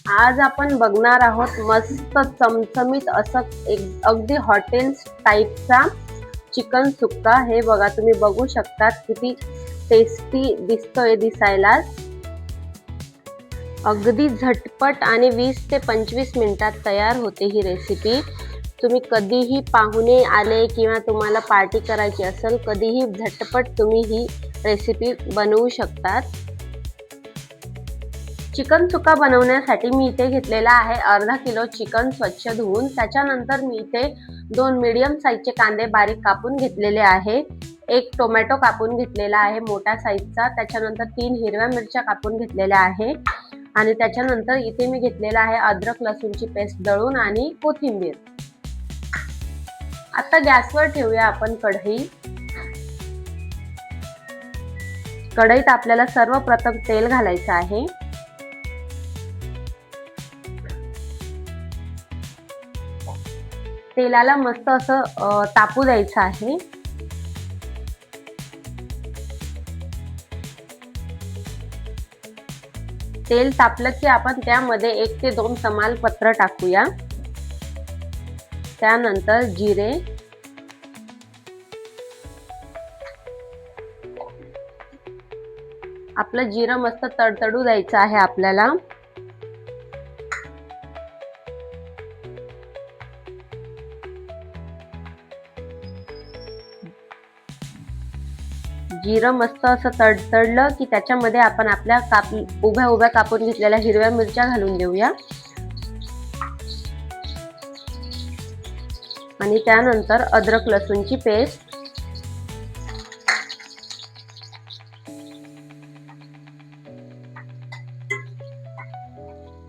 आज आपण बघणार आहोत मस्त चमचमीत असं एक अगदी हॉटेल टाईपचा चिकन सुक्का। हे बघा, तुम्ही बघू शकता किती टेस्टी दिसतोय दिसायला। अगदी झटपट आणि 20 ते 25 मिनिटात तयार होते ही रेसिपी। तुम्ही कधीही पाहुणे आले किंवा तुम्हाला पार्टी करायची असेल, कधीही झटपट तुम्ही ही रेसिपी बनवू शकतात। चिकन सुक्का बनवण्यासाठी मी इथे घेतलेला आहे अर्धा किलो चिकन स्वच्छ धुवून। त्याच्यानंतर मी इथे 2 मीडियम साईजचे कांदे बारीक कापून घेतलेले आहे, एक टोमॅटो कापून घेतलेला आहे मोठ्या साईजचा, त्याच्यानंतर 3 हिरव्या मिरच्या कापून घेतलेल्या आहे आणि त्याच्यानंतर इथे मी घेतलेला आहे अद्रक लसूणची पेस्ट दळून आणि कोथिंबीर। आता गॅसवर ठेवूया आपण कढई। कढईत आपल्याला सर्वप्रथम तेल घालायचं आहे। तेलाला मस्त असं तापू द्यायचं आहे। तेल तापलं की आपण त्यामध्ये 1 ते 2 तमालपत्र टाकूया। त्यानंतर जिरे, आपलं जिरं मस्त तडतडू द्यायचं आहे आपल्याला। जिरं मस्त असं तडतडलं की त्याच्यामध्ये आपण आपल्या उभ्या उभ्या कापून घेतलेल्या हिरव्या मिरच्या घालून देऊया आणि त्यानंतर अद्रक लसूणची पेस्ट,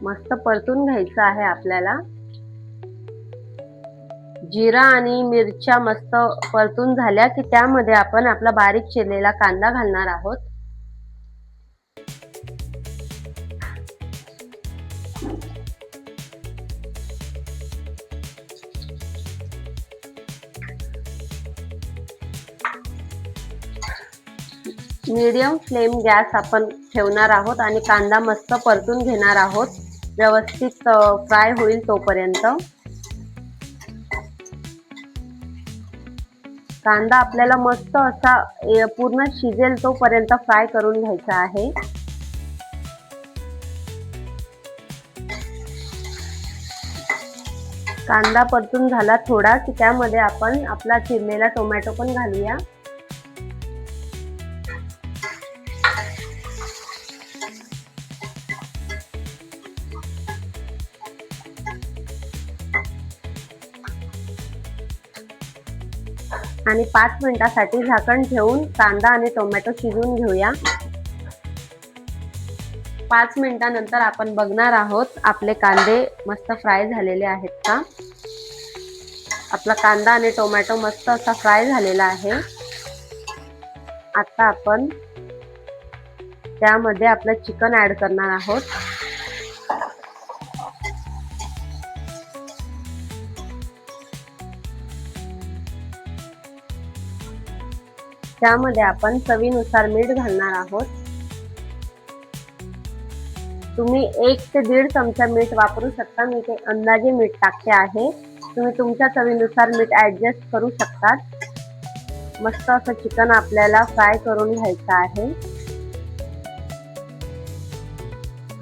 मस्त परतून घ्यायचं आहे आपल्याला। जिरा आणि मिरच्या मस्त परतून झाल्या की त्यामध्ये आपण आपला बारीक चिरलेला कांदा घालणार आहोत। मीडियम फ्लेम गॅस आपण ठेवणार आहोत आणि कांदा मस्त परतून घेणार आहोत, व्यवस्थित फ्राय होईल तोपर्यंत। कांदा आपल्याला मस्त असा पूर्ण शिजेल तोपर्यंत फ्राय करून घ्यायचा आहे। कांदा परतून झाला थोडा की त्यामध्ये आपण आपला चिरलेला टोमॅटो पण घालूया। आणि 5 मिनिटांसाठी झाकण ठेवून कांदा आणि टोमॅटो शिजवून घेऊया। 5 मिनिटांनंतर आपण बघणार आहोत आपले कांदे मस्त फ्राय झालेले आहेत का। आपला कांदा आणि टोमॅटो मस्त असा फ्राय झालेला आहे। आता आपण त्यामध्ये आपलं चिकन ऍड करणार आहोत। त्यामध्ये आपण चवीनुसार मीठ घालणार आहोत। तुम्ही 1 ते 1.5 चमचा मीठ वापरू शकता, मी ते अंदाजे मीठ टाकते आहे। तुम्ही तुमच्या चवीनुसार मीठ ऍडजस्ट करू शकता। मस्त असं चिकन आपल्याला फ्राय करून घ्यायचं आहे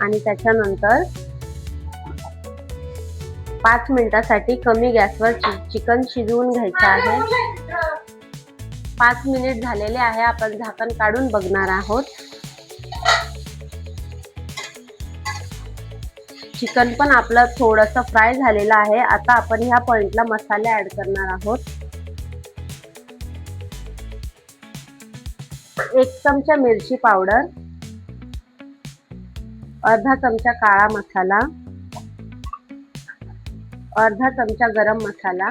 आणि त्याच्यानंतर 5 मिनिटांसाठी कमी गॅसवर चिकन शिजवून घ्यायचं आहे। 5 मिनिट झालेले आहे, आपण झाकण काढून बघणार आहोत। चिकन पण आपलं थोडंसं फ्राय झालेलं आहे। आता आपण ह्या पॉइंटला मसाले ऍड करणार आहोत। 1 चमचा मिरची पावडर, अर्धा चमचा काळा मसाला, अर्धा चमचा गरम मसाला,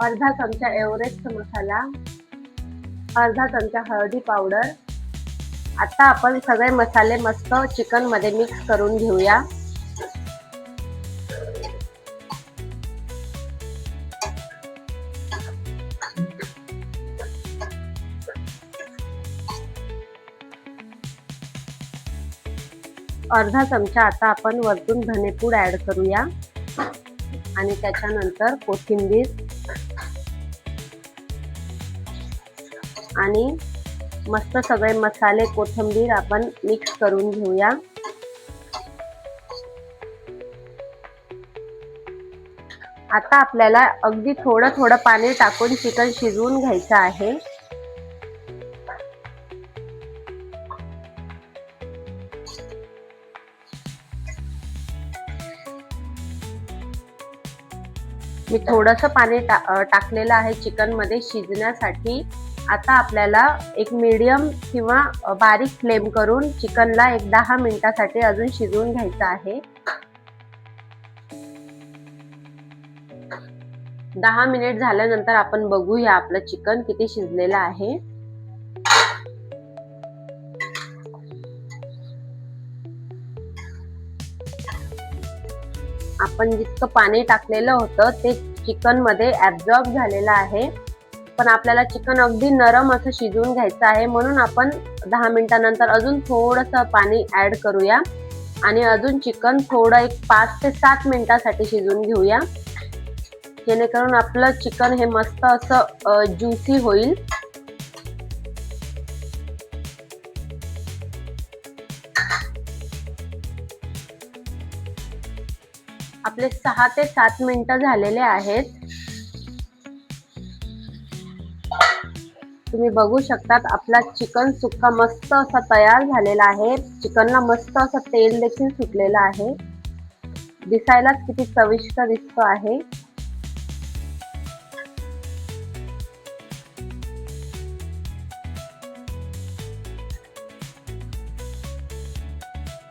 अर्धा चमचा एव्हरेस्ट मसाला, अर्धा चमचा हळदी पावडर। आता आपण सगळे मसाले मस्त चिकन मध्ये मिक्स करून घेऊया। अर्धा चमचा आता आपण वरतून धनेपूड ऍड करूया आणि त्याच्यानंतर कोथिंबीर आणि मस्त सगळे मसाले कोथिंबीर आपण मिक्स करून घेऊया। आता आपल्याला अगदी थोडं थोडं पाणी टाकून चिकन शिजवून घ्यायचं आहे। मी थोडंसं पाणी टाकलेलं आहे चिकन मध्ये शिजण्यासाठी। आता आपल्याला एक मीडियम किंवा बारीक फ्लेम करून चिकनला एक 10 मिनिटासाठी अजून शिजवून घ्यायचं आहे। 10 मिनिट झाल्यानंतर आपण बघूया आपलं चिकन किती शिजलेलं आहे। आपण जितकं पाणी टाकलेलं होतं ते चिकन मध्ये ऍब्झॉर्ब झालेलं आहे, पण आपल्याला चिकन अगदी नरम असं शिजवून घ्यायचं आहे, म्हणून आपण 10 मिनिटांनंतर अजून थोडंसं पाणी ऍड करूया आणि अजून चिकन थोडं एक 5 ते 7 मिनिटांसाठी शिजवून घेऊया, जेणेकरून आपलं चिकन हे मस्त असं ज्युसी होईल। आपले 6 ते 7 मिनिटं झालेले आहेत। तुम्ही बघू शकतात आपला चिकन सुक्का मस्त असा तयार झालेला आहे। चिकनला मस्त असं तेल देखील सुटलेलं आहे, दिसायलाच किती चविष्ट दिसतो आहे।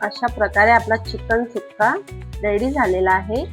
अशा प्रकारे आपला चिकन सुक्का रेडी झालेला आहे।